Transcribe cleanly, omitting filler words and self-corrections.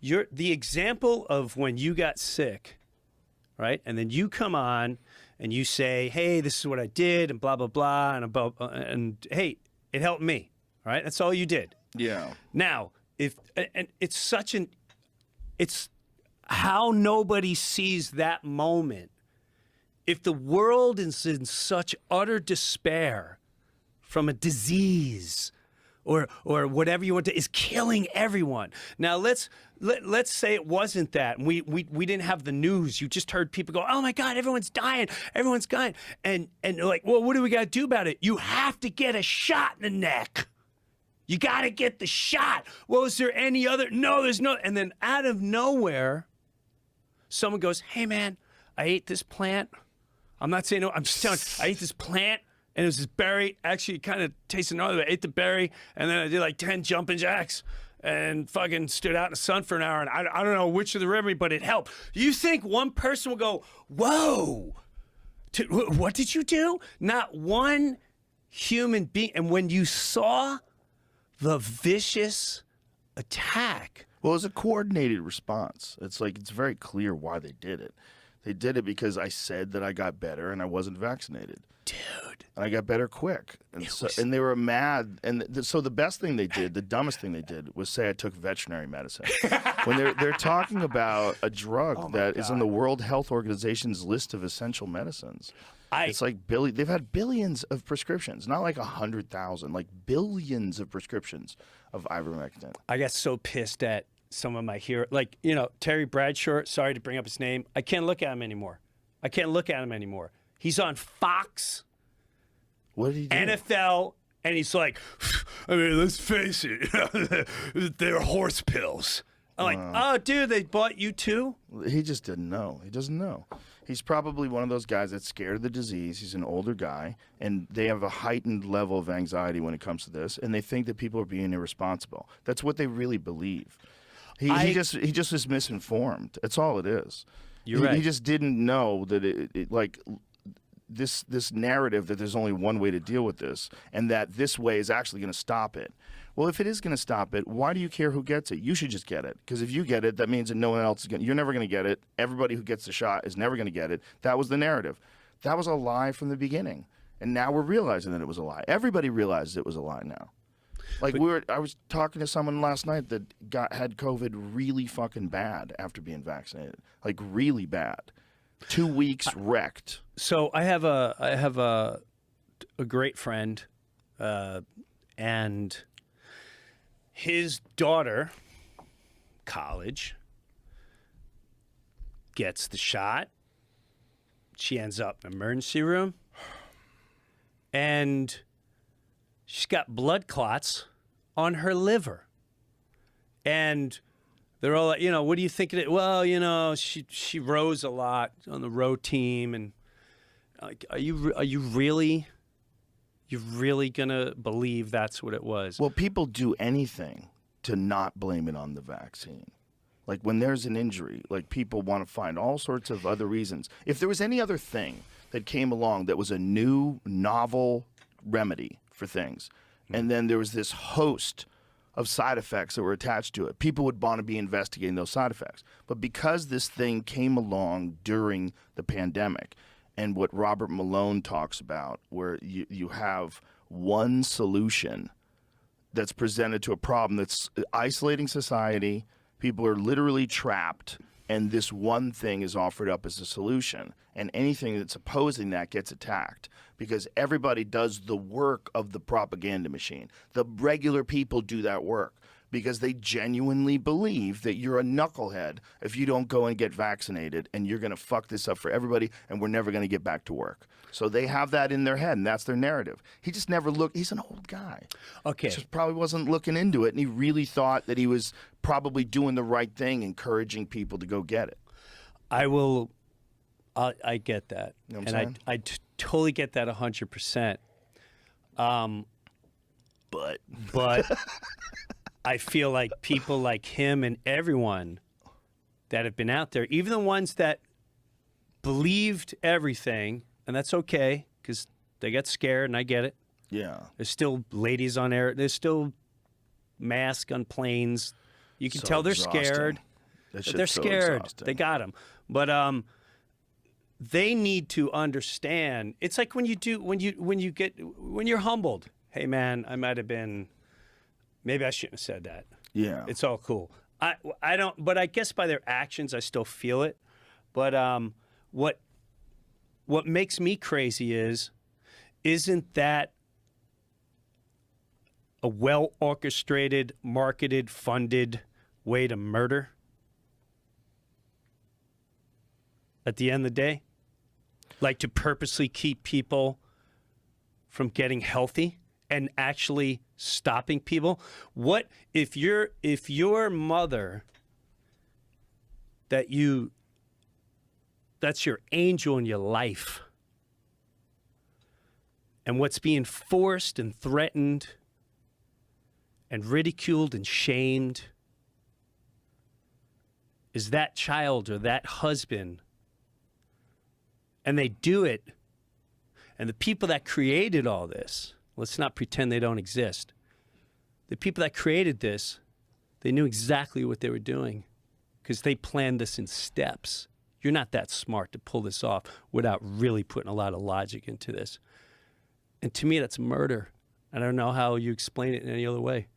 You're the example of when you got sick, right? And then you come on and you say, hey, this is what I did and blah, blah, blah. And hey, it helped me, right? That's all you did. Yeah. Now, it's how nobody sees that moment. If the world is in such utter despair from a disease or whatever you want to, is killing everyone. Now let's say it wasn't that, and we didn't have the news. You just heard people go, "Oh my God, everyone's dying, everyone's dying," and they're like, "Well, what do we got to do about it?" You have to get a shot in the neck. You got to get the shot. Well, is there any other? No, there's no. And then out of nowhere, someone goes, "Hey man, I ate this plant." I'm not saying no. I'm just telling you, I ate this plant. And it was this berry. Actually, it kind of tasted gnarly. I ate the berry, and then I did like 10 jumping jacks and fucking stood out in the sun for an hour. And I don't know which of the remedy, but it helped. You think one person will go, whoa, what did you do? Not one human being. And when you saw the vicious attack. Well, it was a coordinated response. It's like, it's very clear why they did it. They did it because I said that I got better and I wasn't vaccinated. Dude. And I got better quick. And they were mad. And so the best thing they did, the dumbest thing they did, was say I took veterinary medicine. When they're talking about a drug that is in the World Health Organization's list of essential medicines. It's like they've had billions of prescriptions, not like 100,000, like billions of prescriptions of ivermectin. I got so pissed at some of my heroes, like, you know, Terry Bradshaw, sorry to bring up his name. I can't look at him anymore. He's on Fox, what did he do? NFL, and he's like, I mean, let's face it, they're horse pills. I'm like, oh, dude, they bought you too? He just didn't know. He doesn't know. He's probably one of those guys that's scared of the disease. He's an older guy, and they have a heightened level of anxiety when it comes to this, and they think that people are being irresponsible. That's what they really believe. He just is misinformed. That's all it is. You're right. He just didn't know that it like this narrative that there's only one way to deal with this, and that this way is actually going to stop it. Well, if it is going to stop it, why do you care who gets it? You should just get it, because if you get it, that means that no one else is going. You're never going to get it. Everybody who gets the shot is never going to get it. That was the narrative. That was a lie from the beginning, and now we're realizing that it was a lie. Everybody realizes it was a lie now. Like I was talking to someone last night that had COVID really fucking bad after being vaccinated, like really bad. 2 weeks wrecked. So I have a great friend, and his daughter, college, gets the shot. She ends up in the emergency room, and she's got blood clots on her liver. And they're all like, you know, what do you think of it? Well, you know, she rows a lot on the row team, and like, are you really gonna believe that's what it was? Well, people do anything to not blame it on the vaccine. Like when there's an injury, like people want to find all sorts of other reasons. If there was any other thing that came along that was a new, novel remedy for things, and then there was this host of side effects that were attached to it, people would want to be investigating those side effects. But because this thing came along during the pandemic, and what Robert Malone talks about, where you have one solution that's presented to a problem that's isolating society, people are literally trapped, and this one thing is offered up as a solution. And anything that's opposing that gets attacked, because everybody does the work of the propaganda machine. The regular people do that work because they genuinely believe that you're a knucklehead if you don't go and get vaccinated, and you're going to fuck this up for everybody, and we're never going to get back to work. So they have that in their head, and that's their narrative. He just never looked. He's an old guy. Okay. He just probably wasn't looking into it, and he really thought that he was probably doing the right thing, encouraging people to go get it. I get that. You know what I'm saying? I totally get that 100%. But I feel like people like him and everyone that have been out there, even the ones that believed everything, and that's okay because they got scared, and I get it. Yeah. There's still ladies on air. There's still masks on planes. You can tell they're scared. That But they're shit's so scared. exhausting. They got them. But they need to understand. It's like when you're humbled. Hey man, I might have been. Maybe I shouldn't have said that. Yeah. It's all cool. I don't. But I guess by their actions, I still feel it. But what makes me crazy isn't that a well orchestrated, marketed, funded way to murder? At the end of the day, like to purposely keep people from getting healthy and actually stopping people. What if your mother that's your angel in your life, and what's being forced and threatened and ridiculed and shamed is that child or that husband, and they do it, and the people that created all this, let's not pretend they don't exist. The people that created this, they knew exactly what they were doing because they planned this in steps. You're not that smart to pull this off without really putting a lot of logic into this. And to me, that's murder. I don't know how you explain it in any other way.